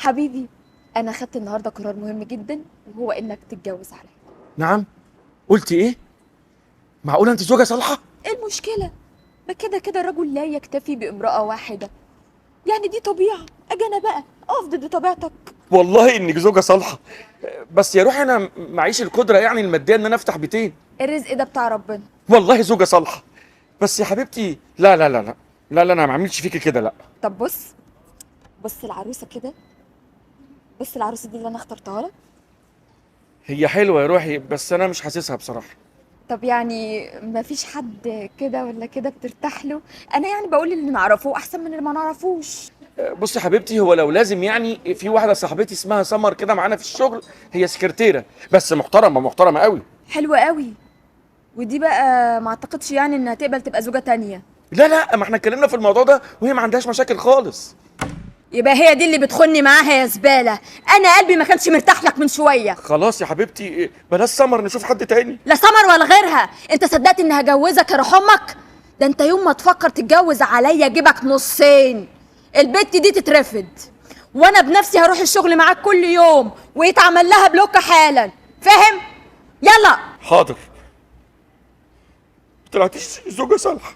حبيبي، انا خدت النهارده قرار مهم جدا، وهو انك تتجوز عليا. نعم؟ قلتي ايه؟ معقوله انت زوجة صالحه؟ ايه المشكله؟ ما كده كده الرجل لا يكتفي بامراه واحده، يعني دي طبيعه. اجي انا بقى اقف ضد طبيعتك؟ والله انك زوجة صالحه، بس يا روحي انا معيش القدره يعني الماديه ان انا افتح بيتين. الرزق ده بتاع ربنا. والله زوجة صالحه، بس يا حبيبتي لا لا لا لا لا لا، انا ما عملتش فيكي كده، لا. طب بص، بص العروسه كده، بص العروسه دي اللي انا اخترتها لك. هي حلوه يا روحي، بس انا مش حاسسها بصراحه. طب يعني ما فيش حد كده ولا كده بترتاح له؟ انا يعني بقول اللي نعرفه احسن من اللي ما نعرفوش. بصي يا حبيبتي، هو لو لازم يعني في واحده صاحبتي اسمها سمر كده معانا في الشغل، هي سكرتيره بس محترمه محترمه قوي. حلوة قوي. ودي بقى ما اعتقدش يعني انها تقبل تبقى زوجة تانية. لا لا، ما احنا اتكلمنا في الموضوع ده وهي ما عندهاش مشاكل خالص. يبقى هي دي اللي بتخني معاها يا زبالة. انا قلبي ما كانش مرتاح لك من شوية. خلاص يا حبيبتي، بلاش سمر، نشوف حد تاني. لا سمر ولا غيرها. انت صدقت اني هجوزك يا روح امك؟ ده انت يوم ما تفكر تتجوز عليا اجيبك نصين. البت دي تترفض، وانا بنفسي هروح الشغل معاك كل يوم ويتعمل لها بلوك حالا. فاهم؟ يلا. حاضر. طلعتيش زوجة صالحة.